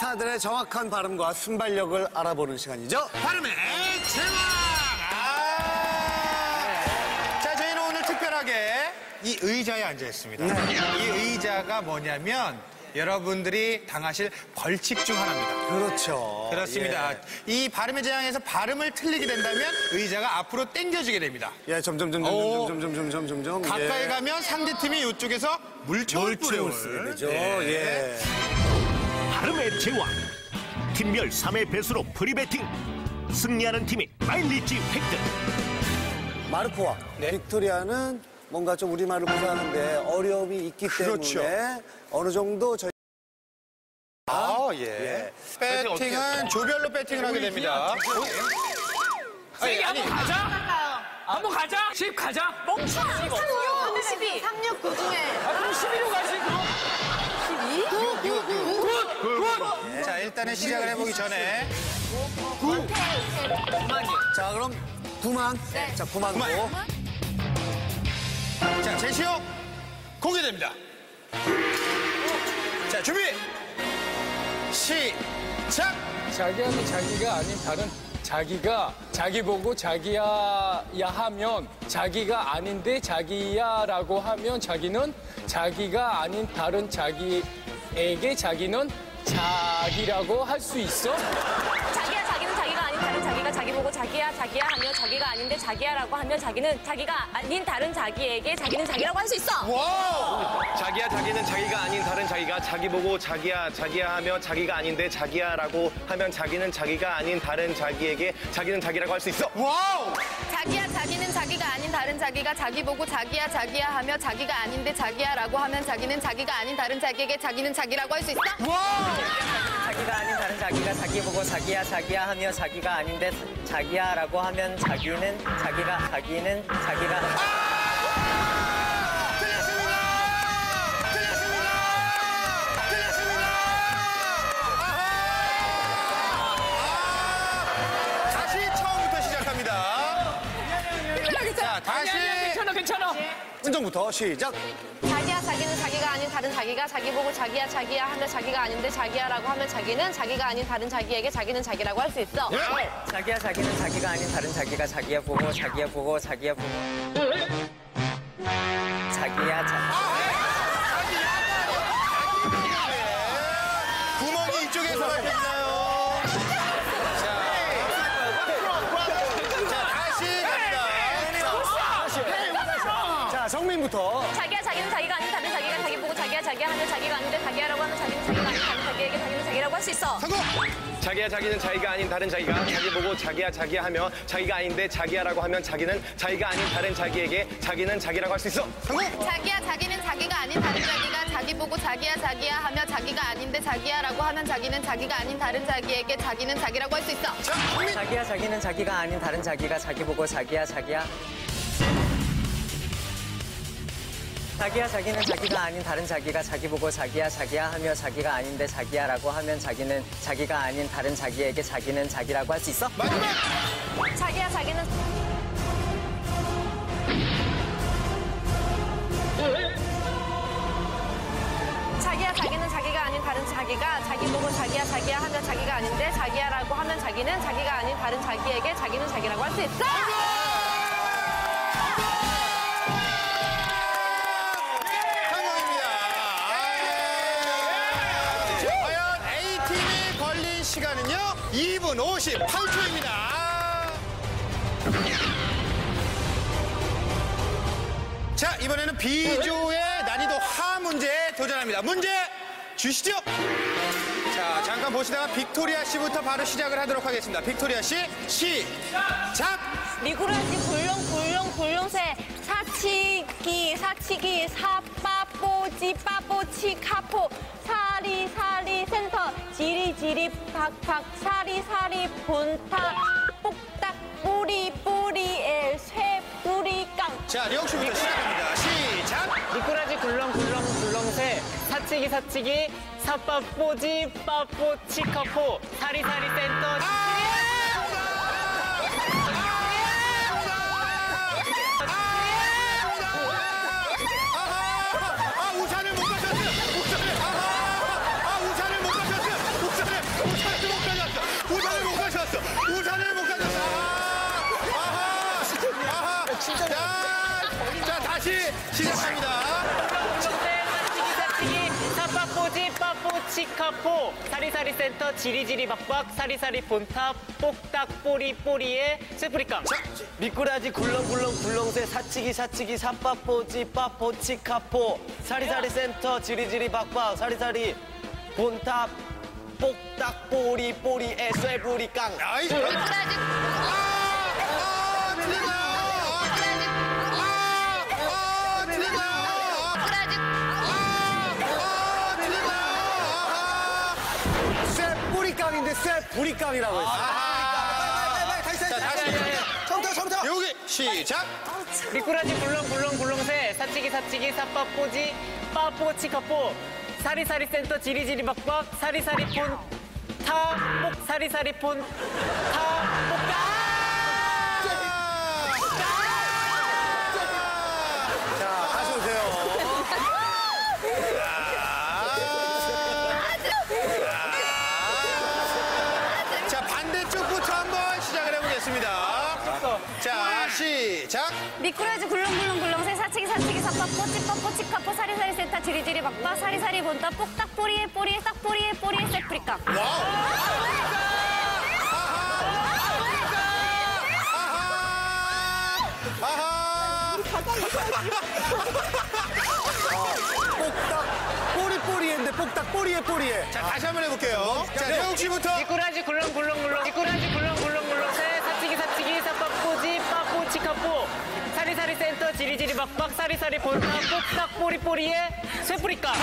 스타들의 정확한 발음과 순발력을 알아보는 시간이죠. 발음의 제왕! 자, 저희는 오늘 특별하게 이 의자에 앉아 있습니다. 이 의자가 뭐냐면 여러분들이 당하실 벌칙 중 하나입니다. 그렇죠. 그렇습니다. 예. 이 발음의 제왕에서 발음을 틀리게 된다면 의자가 앞으로 당겨지게 됩니다. 예, 점점. 가까이 가면 상대팀이 이쪽에서 물총을 쓰게 되죠. 네. 예. 발음의 제왕 팀별 3회 배수로 프리배팅 승리하는 팀이 마일리지 획득. 마르코와 빅토리아는 뭔가 좀 우리말을 구사하는데 어려움이 있기 때문에 어느 정도 저희 예. 배팅은 조별로 배팅을 하게 됩니다. 세게 한번 가자. 한번 가자. 10 가자. 멈춰. 369 중에. 그럼 12로 가지. 12? 자, 일단은 시작을 해보기 전에 자, 그럼 9만. 네. 자, 9만고. 자, 제시어 공개됩니다. 자, 준비! 시작! 자기하고 자기가 아닌 다른 자기가 자기 보고 자기야 하면 자기가 아닌데 자기야라고 하면 자기는 자기가 아닌 다른 자기에게 자기는 자기라고 할 수 있어? 자기야, 자기는 자기가 아닌 다른 자기가 자기 보고 자기야, 자기야 하며 자기가 아닌데 자기야라고 하면 자기는 자기가 아닌 다른 자기에게 자기는 자기라고 할 수 있어. 와우! 자기야 자기는 자기가 아닌 다른 자기가 자기 보고 자기야 하며 자기가 아닌데 자기야라고 하면 자기는 자기가 아닌 다른 자기에게 자기는 자기라고 할 수 있어. 와우! 자기야, 자기는 자기가 아닌 다른 자기가 자기 보고 자기야, 자기야 하며 자기가 아닌데 자기야라고 하면 자기는 자기가 아닌 다른 자기에게 자기는 자기라고 할 수 있어. 와우! 자기가 아닌 다른 자기가 자기 보고 자기야 하며 자기가 아닌데 자기야라고 하면 자기는 자기가 다시 처음부터 시작합니다. 자, 다시. 괜찮아. 은정부터 시작. 자기야, 자기는 자기가 아닌 다른 자기가 자기 보고 자기야, 자기야 하며 자기가 아닌데 자기야라고 하면 자기는 자기가 아닌 다른 자기에게 자기는 자기라고 할 수 있어. 자기야 자기는 자기가 아닌 다른 자기가 자기야 보고 자기야 구멍이 이쪽에서 밝혀지나요? 자, 다시 갑니다. 자, 성민부터. 자기야, 자기는 자기가 아닌 다른 자기가 자기 보고 자기야, 자기야 하며 자기가 아닌데 자기야라고 하면 자기는 자기가 아닌 다른 자기에게 자기는 자기라고 할 수 있어. 성공! 자기야 자기는 자기가 아닌 다른 자기가 자기 보고 자기야 하며 자기가 아닌데 자기야라고 하면 자기는 자기가 아닌 다른 자기에게 자기는 자기라고 할 수 있어. 성공! 자기야, 자기는 자기가 아닌 다른 자기가 자기 보고 자기야, 자기야 하며 자기가 아닌데 자기야라고 하면 자기는 자기가 아닌 다른 자기에게 자기는 자기라고 할 수 있어. 자기야 자기는 자기가 아닌 다른 자기가 자기 보고 자기야 자기는 자기가 아닌 다른 자기가 자기 보고 자기야 하며 자기가 아닌데 자기야라고 하면 자기는 자기가 아닌 다른 자기에게 자기는 자기라고 할 수 있어? 마지막! 자기야, 자기는 자기야, 자기는 자기가 아닌 다른 자기가 자기 보고 자기야, 자기야 하며 자기가 아닌데 자기야라고 하면 자기는 자기가 아닌 다른 자기에게 자기는 자기라고 할 수 있어. 과연 A팀이 걸린 시간은요? 2분 58초입니다. 자, 이번에는 B조의 난이도 하 문제에 도전합니다. 문제 주시죠. 자, 잠깐 보시다가 빅토리아 씨부터 바로 시작을 하도록 하겠습니다. 빅토리아 씨, 시작! 미꾸라지 굴렁굴렁새 사치기 사빠뽀지 카포 사리 센터 지리 박박 사리 본타 똑딱 뿌리 쇠뿌리깡. 자, 리옥 씨부터 시작합니다. 시작! 미꾸라지 굴렁새 사치기 사빠뽀지 치커포 사리 센터 우산을 못 가셨어요. 우산을 못 가셨어요. 우산을. 치카포 사리사리 센터 지리지리 박박 사리사리 본탑 뽁딱 뽀리뽀리의 쇠뿌리깡. 미꾸라지 굴렁굴렁 굴렁새 사치기 사치기 사빠포 찌빠포 치카포 사리사리 센터 지리지리 박박 사리사리 본탑 뽁딱 뽀리뽀리의 쇠뿌리깡. 아이, 미꾸라지. 뿌리깡인데 뿌리깡이라고 했어. 처음부터. 여기 시작. 미꾸라지 굴렁굴렁 굴렁새 사치기 사치기 사빠뽀지 빠뽀 치카포 사리사리 센터 지리지리 박박 사리사리 본탑 뽁 사리사리 본탑 뽁딱. 자, 다시 오세요. 자, 반대쪽부터 한번 시작을 해보겠습니다. 자, 시작. 미꾸라지 굴렁굴렁 굴렁새 사치기 사치기 사빠뽀 찌빠뽀 치카포 사리사리 센터 지리지리 박박 사리사리 본탑 뽁딱 뽀리에 뽀리에 싹 뽀리에 뽀리에 쇠뿌리깡. 뽁딱 꼬리꼬리인데 뽁딱 꼬리에. 자, 다시 한번 해볼게요. 자, 려욱 씨부터. 미꾸라지 굴렁굴렁 굴렁 미꾸라지 굴렁굴렁 굴렁새 사치기 사치기 사빠뽀지 빠뽀 치카포 사리사리 센터 지리지리 박박 사리사리 본탑 뽁딱 뽀리뽀리의 쇠뿌리깡.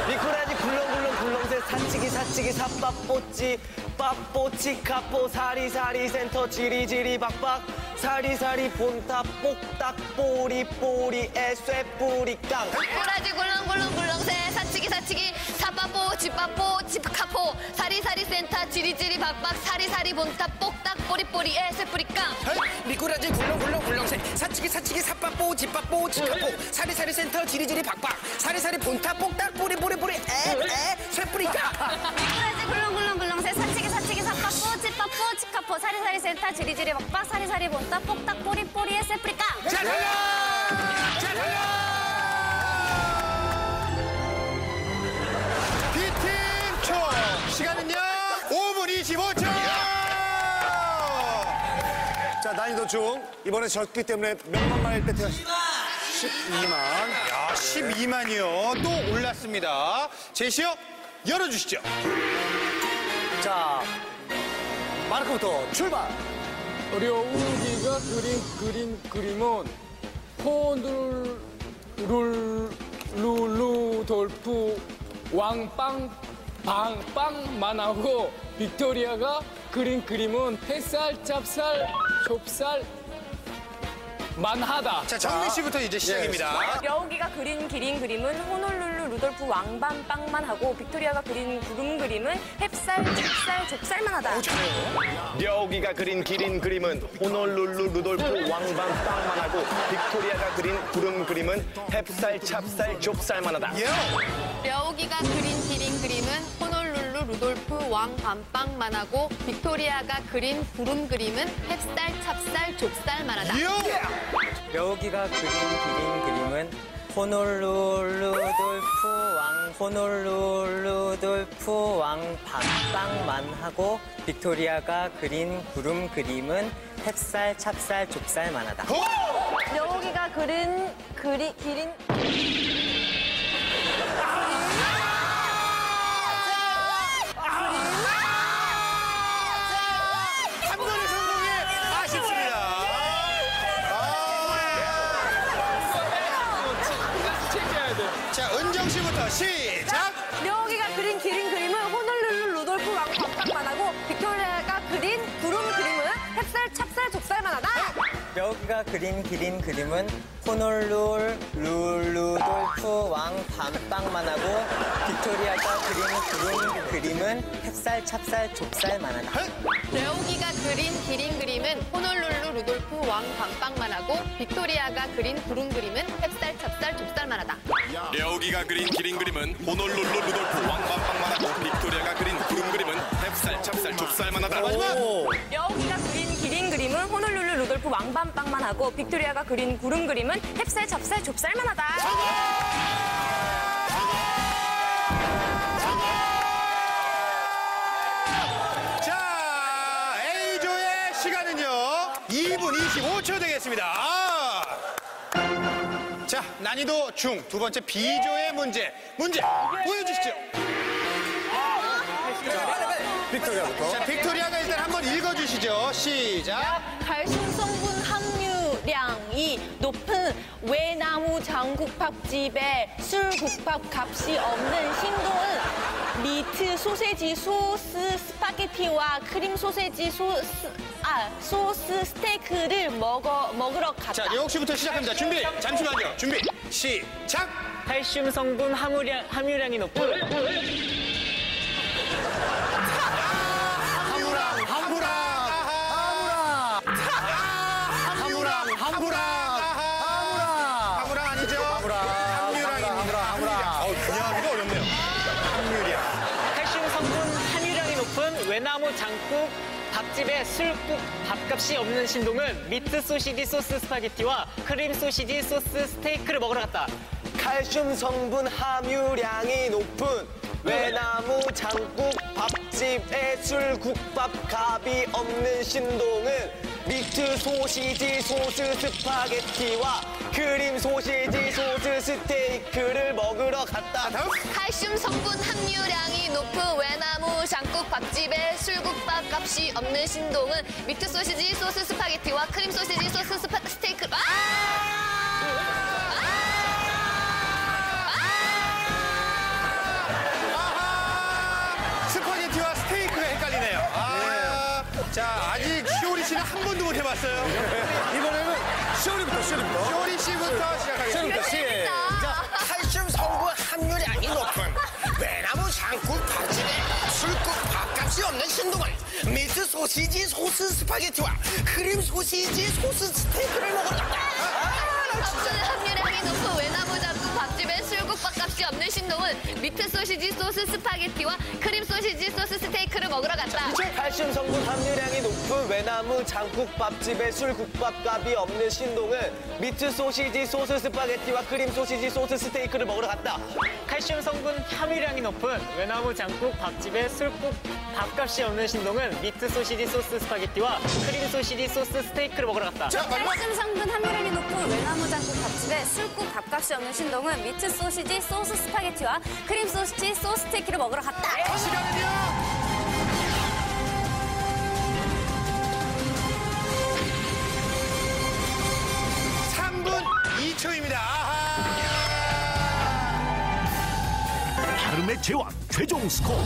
미꾸라지 굴렁굴렁 굴렁새 사치기 사치기 사빠뽀찌 빠뽀치 카포 사리사리 센터 지리지리 박박 사리사리 본탑 뽁딱 뽀리뽀리의 쇠뿌리깡. 미꾸라지 굴렁굴렁 굴렁새 사치기 사치기 사빠뽀 쥐빠뽀 쥐카포 사리사리 센터 지리지리 박박 사리사리 본탑 뽁딱 뽀리뽀리에 쇠뿌리깡. 미꾸라지 굴렁굴렁 굴렁새 사치기 사치기 사빠뽀 쥐빠뽀 치카포 사리사리 센터 지리지리 박박 사리사리 본탑 뽁딱 뿌리뿌리뿌리 쇠뿌리깡. 미꾸라지 굴렁굴렁 굴렁새 사치기 사치기 사빠뽀 쥐빠뽀 치카포 사리사리 센터 지리지리 박박 사리사리 본탑 뽁딱 뽀리뽀리에 쇠뿌리깡. 자, 달려! 자, 달려! B팀 총 시간은요 5분 25초. 자, 난이도 중. 이번에 졌기 때문에 몇만 마일 배트가 12만. 야, 12만이요. 또 올랐습니다. 제시어 열어주시죠. 자, 마르코부터 출발. 려욱이가 그린 그림은 루돌프 왕빵만 하고 빅토리아가 그린 그림은 햇살, 찹쌀, 좁쌀 만하다. 자, 정민 씨부터 이제 시작입니다. 려욱이가 그린 그림은 호놀룰루 루돌프 왕밤빵만 하고 빅토리아가 그린 구름 그림은 햅쌀, 찹쌀, 좁쌀만 하다. 려욱이가 그린 그림은 호놀룰루 루돌프 왕밤빵만 하고 빅토리아가 그린 구름 그림은 햅쌀 찹쌀 좁쌀만 하다. 려욱이가 그린 그림은 호놀룰루 루돌프 왕밤빵만 하고 빅토리아가 그린 구름 그림은 햅쌀, 찹쌀, 좁쌀만 하다. 려욱이가 그린 그림은 호놀룰루돌프 왕밤빵만 하고 빅토리아가 그린 구름 그림은 햅쌀, 찹쌀, 좁쌀만 하다. 려욱이가 그린 한 번의 성공이 아쉽습니다. 자, 은정 씨부터 시작. 려욱이가 그린 그림은 호놀룰루 루돌프 왕밤빵만 하고 빅토리아가 그린 구름 그림은 햅쌀, 찹쌀, 좁쌀만 하다. 려욱이가 그린 그림은 호놀룰루돌프 왕밤빵만 하고 빅토리아가 그린 구름 그림은 햅쌀, 찹쌀, 좁쌀만 하다. 려욱이가 그린 그림은 호놀룰루 루돌프 왕밤빵만 하고 빅토리아가 그린 구름 그림은 햅쌀, 찹쌀, 좁쌀만 하다. 려욱이가 그린 그림은 호놀룰루 루돌프 왕밤빵만 하고 빅토리아가 그린 구름 그림은 햅쌀 찹쌀 좁쌀만 하다. 려욱이가 그린 그림은 호놀룰루 루돌프 왕밤빵만 하고 빅토리아가 그린 구름 그림은 햅쌀, 찹쌀, 좁쌀만 하다. 35초 되겠습니다. 자, 난이도 중 두 번째 B조의 문제 보여주시죠. 빅토리아부터. 자, 빅토리아가 일단 한번 읽어주시죠. 시작. 칼슘 성분 함유량이 높은 외나무 장국밥집의 술국밥 값이 없는 신동은 미트 소세지 소스 스파게티와 크림 소세지 소스 스테이크를 먹으러 갔다. 자, 려욱 씨부터 시작합니다. 준비. 잠시만요. 준비. 시작. 칼슘 성분 함유량이 높은 하무랑 아니죠? 함유량입니다. 그냥 어렵네요. 함유량. 칼슘 성분 함유량이 높은 외나무 장국 밥집의 술국 밥값이 없는 신동은 미트 소시지 소스 스파게티와 크림 소시지 소스 스테이크를 먹으러 갔다. 칼슘 성분 함유량이 높은 외나무 장국 밥집의 술국밥 값이 없는 신동은 미트 소시지 소스 스파게티와 크림 소시지 소스 스테이크를 먹으러 갔다. 칼슘 성분 함유량이 높은 외나무 장국 밥집의 술국밥 값이 없는 신동은 미트 소시지 소스 스파게티와 크림 소시지 소스 스테이크. 스파게티와 스테이크가 헷갈리네요. 자, 아직 쇼리 씨는 한 번도 못 해봤어요. 이번에는 쇼리부터. 쇼리 씨부터 시작하겠습니다. 자, 칼슘 성분 함유량이 높은 외나무 장국 밥집의 술국 밥값이 없는 신동은 미트 소시지 소스 스파게티와 크림 소시지 소스 스테이크를 먹으러 갔다. 성분 함유량이 높은 외나무 장국 밥집의 술국밥 값이 없는 신동은 미트 소시지 소스 스파게티와 크림 소시지 소스 스테이크를 먹으러 갔다. 칼슘 성분 함유량이 높은 외나무 장국 밥집의 술국밥 값이 없는 신동은 미트 소시지 소스 스파게티와 크림 소시지 소스 스테이크를 먹으러 갔다. 칼슘 성분 함유량이 높은 외나무 장국 밥집의 술국 밥값이 없는 신동은 미트 소시지 소스 스파게티와 크림 소시지 소스 스테이크를 먹으러 갔다. 칼슘 성분 함유량이 높은 외나무 장국 밥집의 술국 밥값이 없는 신동은 미트 소시지 소스 스파게티와 크림 소시지 소스 스테이크를 먹으러 갔다. 시간은요? 3분 2초입니다. 발음의 제왕 최종 스코어